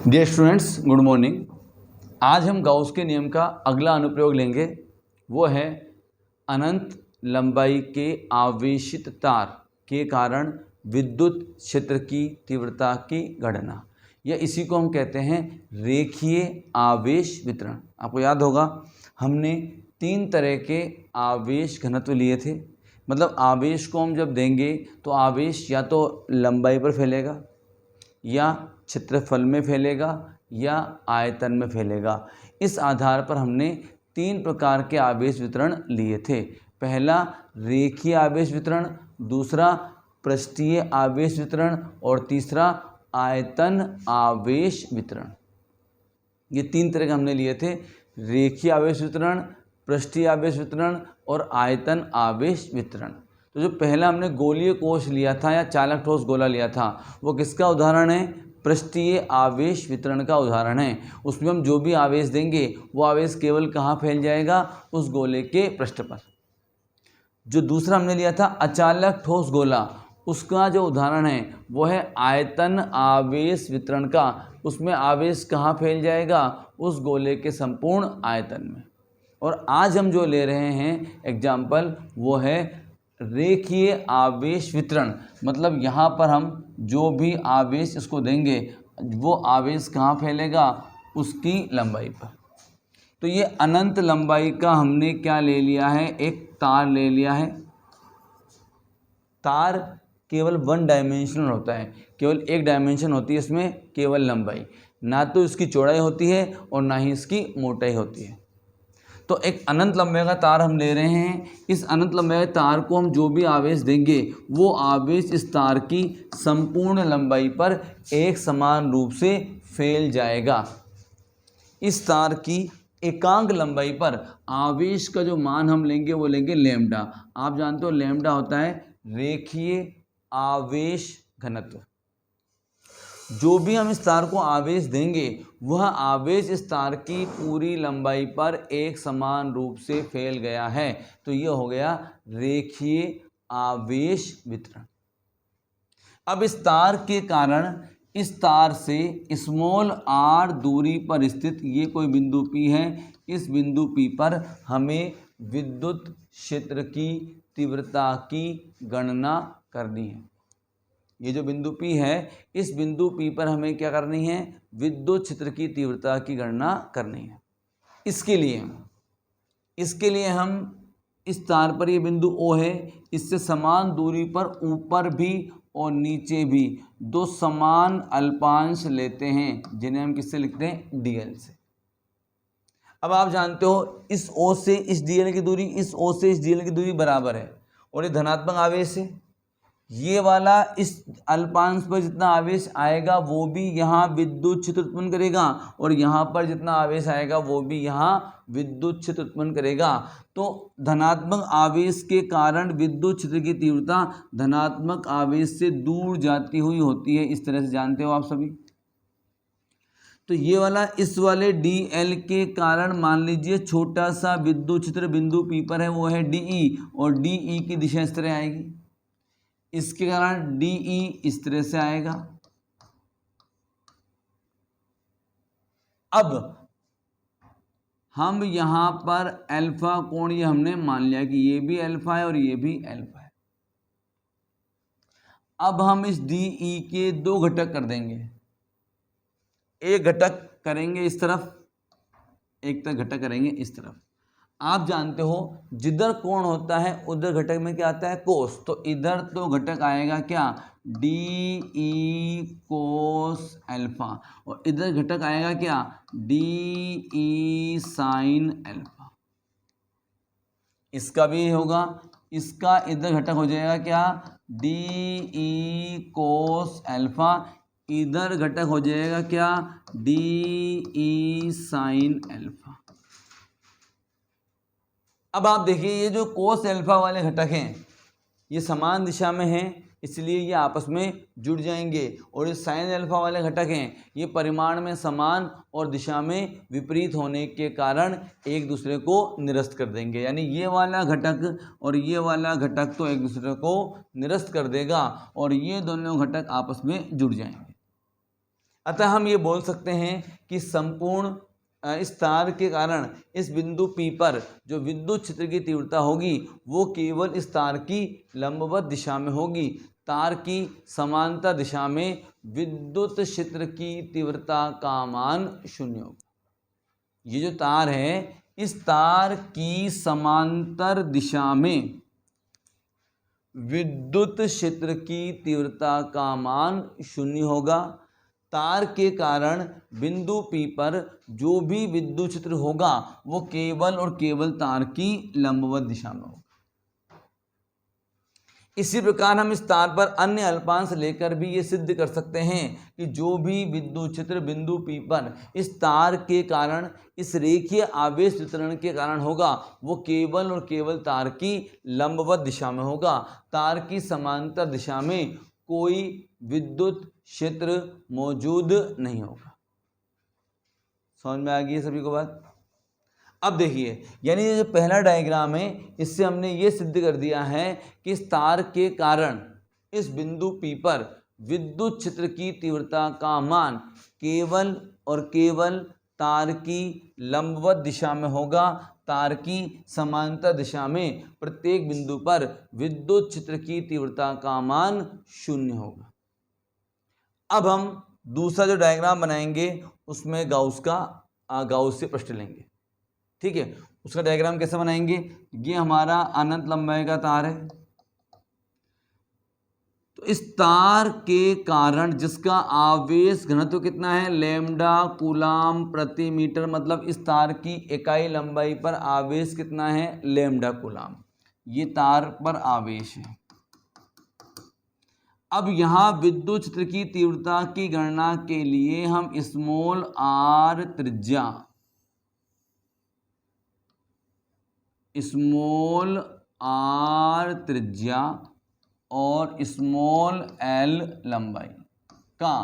Dear students, good morning. आज हम Gauss के नियम का अगला अनुप्रयोग लेंगे। वो है अनंत लंबाई के आवेशित तार के कारण विद्युत क्षेत्र की तीव्रता की गणना, या इसी को हम कहते हैं रेखीय आवेश वितरण। आपको याद होगा हमने 3 तरह के आवेश घनत्व लिए थे। मतलब आवेश को हम जब देंगे तो आवेश या तो लंबाई पर फैलेगा, या क्षेत्रफल में फैलेगा, या आयतन में फैलेगा। इस आधार पर हमने 3 प्रकार के आवेश वितरण लिए थे। पहला रेखीय आवेश वितरण, दूसरा पृष्ठीय आवेश वितरण और तीसरा आयतन आवेश वितरण। ये 3 तरह के हमने लिए थे, रेखीय आवेश वितरण, पृष्ठीय आवेश वितरण और आयतन आवेश वितरण। तो जो पहला हमने गोलीय कोश लिया था या चालक ठोस गोला लिया था, वो किसका उदाहरण है? पृष्ठीय आवेश वितरण का उदाहरण है। उसमें हम जो भी आवेश देंगे वो आवेश केवल कहाँ फैल जाएगा? उस गोले के पृष्ठ पर। जो दूसरा हमने लिया था अचालक ठोस गोला, उसका जो उदाहरण है वो है आयतन आवेश वितरण का। उसमें आवेश कहाँ फैल जाएगा? उस गोले के संपूर्ण आयतन में। और आज हम जो ले रहे हैं एग्जाम्पल, वो है रेखीय आवेश वितरण। मतलब यहाँ पर हम जो भी आवेश इसको देंगे वो आवेश कहाँ फैलेगा? उसकी लंबाई पर। तो ये अनंत लंबाई का हमने क्या ले लिया है? एक तार ले लिया है। तार केवल 1 डायमेंशनल होता है, केवल एक डायमेंशन होती है इसमें, केवल लंबाई। ना तो इसकी चौड़ाई होती है और ना ही इसकी मोटाई होती है। तो एक अनंत लंबाई का तार हम ले रहे हैं। इस अनंत लंबाई तार को हम जो भी आवेश देंगे वो आवेश इस तार की संपूर्ण लंबाई पर एक समान रूप से फैल जाएगा। इस तार की एकांक लंबाई पर आवेश का जो मान हम लेंगे वो लेंगे लैम्डा। आप जानते हो लैम्डा होता है रेखीय आवेश घनत्व। जो भी हम इस तार को आवेश देंगे वह आवेश इस तार की पूरी लंबाई पर एक समान रूप से फैल गया है। तो यह हो गया रेखीय आवेश वितरण। अब इस तार के कारण इस तार से स्मॉल r दूरी पर स्थित ये कोई बिंदु P है। इस बिंदु P पर हमें विद्युत क्षेत्र की तीव्रता की गणना करनी है। ये जो बिंदु P है, इस बिंदु P पर हमें क्या करनी है? विद्युत क्षेत्र की तीव्रता की गणना करनी है। इसके लिए हम इस तार पर, ये बिंदु O है, इससे समान दूरी पर ऊपर भी और नीचे भी 2 समान अल्पांश लेते हैं, जिन्हें हम किससे लिखते हैं? dl से। अब आप जानते हो इस O से इस dl की दूरी, इस O से इस dl की दूरी बराबर है, और ये धनात्मक आवेश है। ये वाला इस अल्पांश पर जितना आवेश आएगा वो भी यहाँ विद्युत क्षेत्र उत्पन्न करेगा, और यहाँ पर जितना आवेश आएगा वो भी यहाँ विद्युत क्षेत्र उत्पन्न करेगा। तो धनात्मक आवेश के कारण विद्युत क्षेत्र की तीव्रता धनात्मक आवेश से दूर जाती हुई होती है। इस तरह से जानते हो आप सभी। तो ये वाला इस वाले dl के कारण मान लीजिए छोटा सा विद्युत क्षेत्र बिंदु P पर है, वो है dE, और dE की दिशा इस तरह आएगी। इसके कारण dE इस तरह से आएगा। अब हम यहां पर अल्फा कोण ये हमने मान लिया कि ये भी अल्फा है और ये भी अल्फा है। अब हम इस dE के 2 घटक कर देंगे। एक घटक करेंगे इस तरफ, एक तरफ घटक करेंगे इस तरफ। आप जानते हो जिधर कोण होता है उधर घटक में क्या आता है? कोस। तो इधर तो घटक आएगा क्या? dE कोस अल्फा, और इधर घटक आएगा क्या? dE sine alpha. इसका भी होगा, इसका इधर घटक हो जाएगा क्या? dE cos alpha. इधर घटक हो जाएगा क्या? dE sine alpha. अब आप देखिए ये जो कोस अल्फा वाले घटक हैं ये समान दिशा में हैं, इसलिए ये आपस में जुड़ जाएंगे। और ये साइन अल्फा वाले घटक हैं ये परिमाण में समान और दिशा में विपरीत होने के कारण एक दूसरे को निरस्त कर देंगे। यानी ये वाला घटक और ये वाला घटक तो एक दूसरे को निरस्त कर देगा और ये दोनों घटक आपस में जुड़ जाएंगे। अतः हम ये बोल सकते हैं कि संपूर्ण इस तार के कारण इस बिंदु P पर जो विद्युत क्षेत्र की तीव्रता होगी वो केवल इस तार की लंबवत दिशा में होगी। तार की समांतर दिशा में विद्युत क्षेत्र की तीव्रता का मान 0 होगा। ये जो तार है, इस तार की समांतर दिशा में विद्युत क्षेत्र की तीव्रता का मान 0 होगा। तार के कारण बिंदु P पर जो भी विद्युत क्षेत्र होगा वो केवल और केवल तार की लंबवत दिशा में होगा। इसी प्रकार हम इस तार पर अन्य अल्पांश लेकर भी ये सिद्ध कर सकते हैं कि जो भी विद्युत क्षेत्र बिंदु P पर इस तार के कारण, इस रेखीय आवेश वितरण के कारण होगा वो केवल और केवल तार की लंबवत दिशा में होगा। तार की समांतर दिशा में कोई विद्युत क्षेत्र मौजूद नहीं होगा। समझ में आ गई है सभी को बात? अब देखिए, यानी ये जो पहला डायग्राम है इससे हमने ये सिद्ध कर दिया है कि इस तार के कारण इस बिंदु P पर विद्युत क्षेत्र की तीव्रता का मान केवल और केवल तार की लंबवत दिशा में होगा। तार की समांतर दिशा में प्रत्येक बिंदु पर विद्युत क्षेत्र की तीव्रता का मान 0 होगा। अब हम दूसरा जो डायग्राम बनाएंगे उसमें गाउस पृष्ठ लेंगे। ठीक है, उसका डायग्राम कैसे बनाएंगे? ये हमारा अनंत लंबाई का तार है। तो इस तार के कारण जिसका आवेश घनत्व कितना है? लैम्डा कूलाम प्रति मीटर, मतलब इस तार की इकाई लंबाई पर आवेश कितना है? Lambda coulomb. ये तार पर आवेश है। अब यहाँ विद्युत क्षेत्र की तीव्रता की गणना के लिए हम स्मॉल r त्रिज्या और स्मॉल l लंबाई का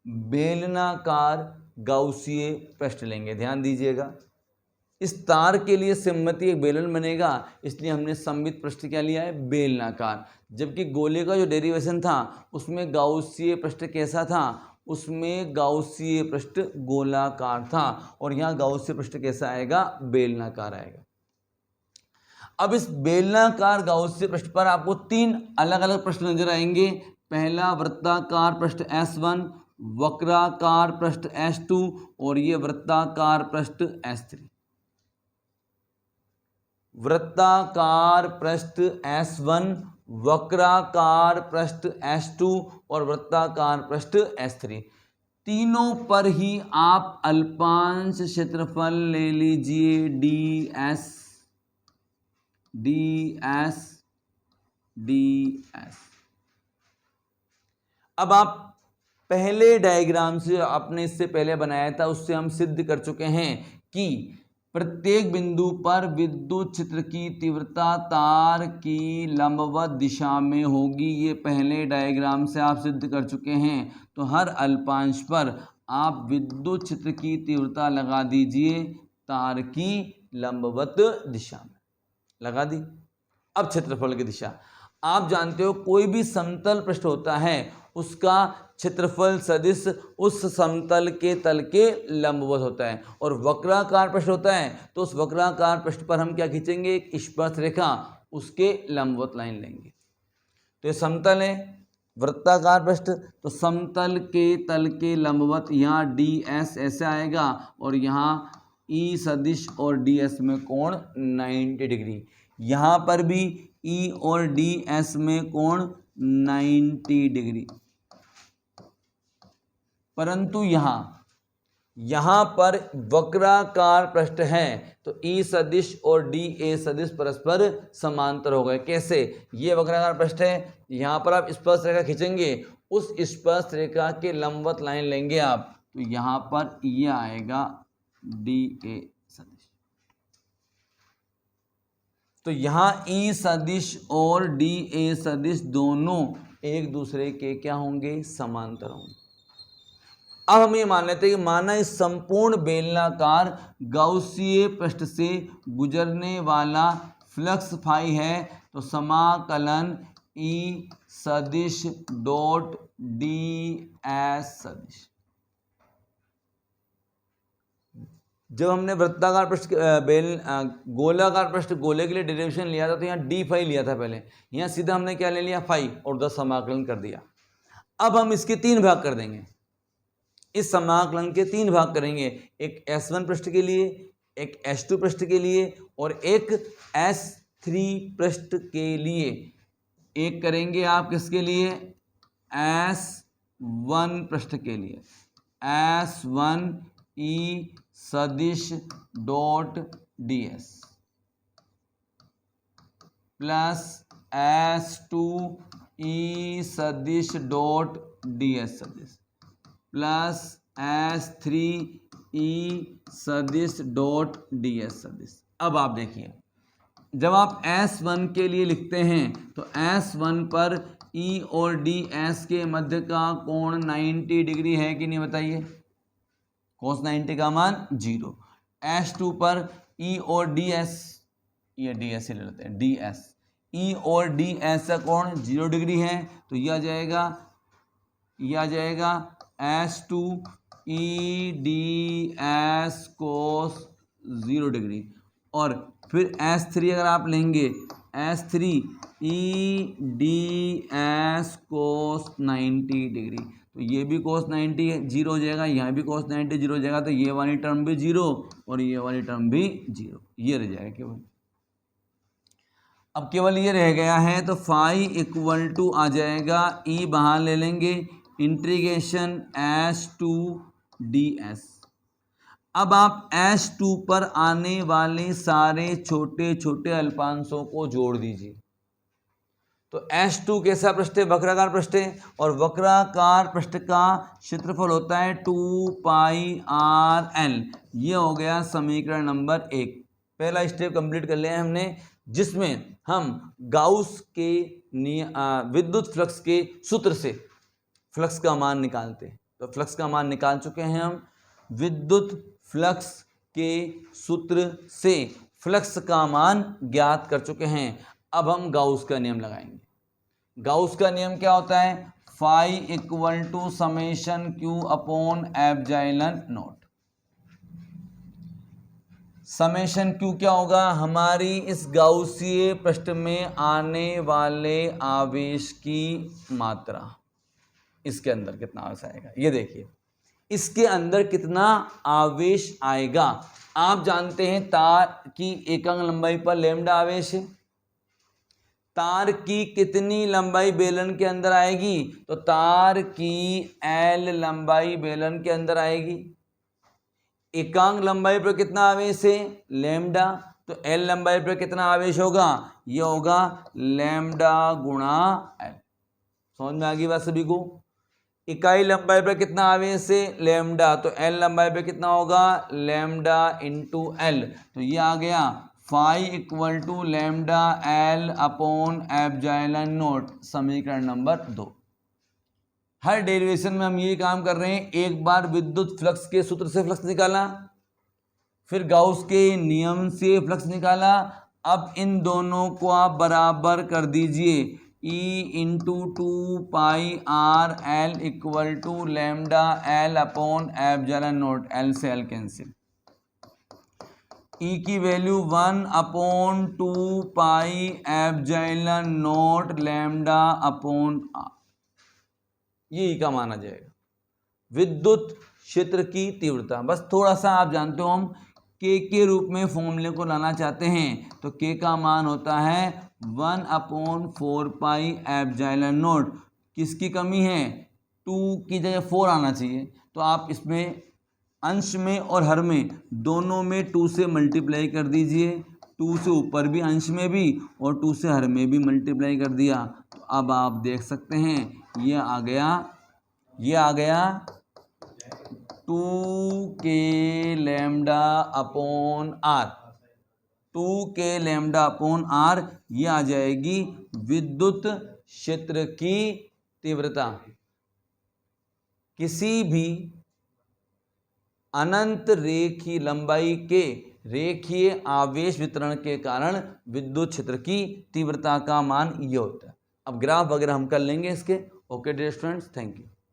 बेलनाकार गाउसीय पृष्ठ लेंगे। ध्यान दीजिएगा, इस तार के लिए सममिति एक बेलन बनेगा, इसलिए हमने सममित पृष्ठ क्या लिया है? बेलनाकार। जबकि गोले का जो डेरिवेशन था उसमें गाउसीय पृष्ठ कैसा था? उसमें गाउसीय पृष्ठ गोलाकार था, और यहाँ गाउसीय पृष्ठ कैसा आएगा? बेलनाकार आएगा। अब इस बेलनाकार गाउसीय पृष्ठ पर आपको 3 अलग अलग पृष्ठ नजर आएंगे। पहला वृत्ताकार पृष्ठ S1, वक्राकार पृष्ठ S2 और ये वृत्ताकार पृष्ठ S3। वृत्ताकार पृष्ठ S1, वक्राकार पृष्ठ S2 और वृत्ताकार पृष्ठ S3, तीनों पर ही आप अल्पांश क्षेत्रफल ले लीजिए ds। अब आप पहले डायग्राम से आपने इससे पहले बनाया था उससे हम सिद्ध कर चुके हैं कि प्रत्येक बिंदु पर विद्युत क्षेत्र की तीव्रता तार की लंबवत दिशा में होगी। ये पहले डायग्राम से आप सिद्ध कर चुके हैं। तो हर अल्पांश पर आप विद्युत क्षेत्र की तीव्रता लगा दीजिए तार की लंबवत दिशा में, लगा दी। अब क्षेत्रफल की दिशा, आप जानते हो कोई भी समतल पृष्ठ होता है उसका क्षेत्रफल सदिश उस समतल के तल के लंबवत होता है, और वक्राकार पृष्ठ होता है तो उस वक्राकार पृष्ठ पर हम क्या खींचेंगे? एक स्पर्श रेखा, उसके लंबवत लाइन लेंगे। तो ये समतल है, वृत्ताकार पृष्ठ, तो समतल के तल के लंबवत यहाँ ds ऐसे आएगा, और यहाँ E सदिश और ds में कोण 90 डिग्री। यहाँ पर भी E और ds में कोण 90 डिग्री। परंतु यहाँ पर वक्राकार पृष्ठ है तो E सदिश और dA सदिश परस्पर समांतर हो गए। कैसे? ये वक्राकार पृष्ठ है, यहाँ पर आप स्पर्श रेखा खींचेंगे, उस स्पर्श रेखा के लंबवत लाइन लेंगे आप, तो यहाँ पर ये आएगा dA सदिश। तो यहाँ E सदिश और dA सदिश दोनों एक दूसरे के क्या होंगे? समांतर होंगे। अब हम ये मान लेते हैं कि माना इस संपूर्ण बेलनाकार गाउसीय पृष्ठ से गुजरने वाला फ्लक्स फाई है, तो समाकलन E सदिश डॉट ds सदिश, जब हमने वृत्ताकार पृष्ठ गोलाकार पृष्ठ गोले के लिए डेरिवेशन लिया था तो यहाँ डी फाई लिया था पहले, यहाँ सीधा हमने क्या ले लिया फाई और 10 समाकलन कर दिया। अब हम इसके 3 भाग कर देंगे, इस समाकलन के 3 भाग करेंगे, एक S1 पृष्ठ के लिए, एक S2 पृष्ठ के लिए और एक S3 पृष्ठ के लिए। एक करेंगे आप किसके लिए, S1 पृष्ठ के लिए, S1 E सदिश dot ds plus S2 E सदिश डॉट ds सदिश प्लस S3 E सदिश डॉट ds सदिश। अब आप देखिए, जब आप S1 के लिए लिखते हैं तो S1 पर E और DS के मध्य का कोण 90 डिग्री है कि नहीं बताइए, cos 90 का मान 0। S2 पर E और DS, ये DS ही ले लेते हैं, DS E और DS का कोण 0 डिग्री है तो ये आ जाएगा S2 E DS cos 0 degree. और फिर S3 अगर आप लेंगे, S3 E DS cos 90 degree, तो ये भी cos 90 0 हो जाएगा, यहाँ भी cos 90 0 हो जाएगा, तो ये वाली टर्म भी 0 और ये वाली टर्म भी 0, ये रह जाएगा केवल। अब केवल ये रह गया है तो फाई इक्वल टू आ जाएगा, E बाहर ले लेंगे, इंटीग्रेशन S2 DS। अब आप S2 पर आने वाले सारे छोटे छोटे अल्पांशों को जोड़ दीजिए। तो S2 कैसा पृष्ठ है, वक्राकार पृष्ठ है, और वक्राकार पृष्ठ का क्षेत्रफल होता है 2πrl। ये हो गया समीकरण नंबर 1। पहला स्टेप कंप्लीट कर लिया है हमने, जिसमें हम गाउस के विद्युत फ्लक्स के सूत्र से फ्लक्स का मान निकालते हैं। तो फ्लक्स का मान निकाल चुके हैं हम, विद्युत फ्लक्स के सूत्र से फ्लक्स का मान ज्ञात कर चुके हैं। अब हम गाउस का नियम लगाएंगे। गाउस का नियम क्या होता है, phi equal to summation q upon epsilon naught. Summation q क्या होगा, हमारी इस गाउसीय पृष्ठ में आने वाले आवेश की मात्रा, इसके अंदर कितना आवेश आएगा, ये देखिए इसके अंदर कितना आवेश आएगा। आप जानते हैं तार की एकांक लंबाई पर लैम्डा आवेश है, तार की कितनी लंबाई बेलन के अंदर आएगी, तो तार की L लंबाई बेलन के अंदर आएगी। एकांक लंबाई पर कितना आवेश है, लैम्डा, तो L लंबाई पर कितना आवेश होगा, ये होगा लैम्डा गुणा L। समझ में आ गई बात सभी को। इकाई लंबाई पर कितना आवेश है, लैम्डा, तो L लंबाई पर कितना होगा, लैम्डा इंटू L। तो ये आ गया phi equal to lambda L upon epsilon naught, समीकरण नंबर 2। हर डेरिवेशन में हम ये काम कर रहे हैं, एक बार विद्युत फ्लक्स के सूत्र से फ्लक्स निकाला, फिर गाउस के नियम से फ्लक्स निकाला। अब इन दोनों को आप बराबर कर दीजिए, E into 2πrl equal to lambda L upon epsilon naught, L से L कैंसिल, E की value 1 upon 2π epsilon naught lambda upon R, ये E का माना जाएगा। विद्युत क्षेत्र की तीव्रता, बस थोड़ा सा आप जानते हो हम K के रूप में फॉर्मूले को लाना चाहते हैं, तो K का मान होता है 1 अपॉन 4π एप्सिलॉन नॉट। किसकी कमी है, 2 की जगह 4 आना चाहिए, तो आप इसमें अंश में और हर में दोनों में 2 से मल्टीप्लाई कर दीजिए, 2 से ऊपर भी अंश में भी और 2 से हर में भी मल्टीप्लाई कर दिया। तो अब आप देख सकते हैं ये आ गया 2k lambda upon R, 2k lambda upon R, ये आ जाएगी विद्युत क्षेत्र की तीव्रता। किसी भी अनंत रेखीय लंबाई के रेखीय आवेश वितरण के कारण विद्युत क्षेत्र की तीव्रता का मान ये होता है। अब ग्राफ वगैरह हम कर लेंगे इसके। Okay dear students, thank you.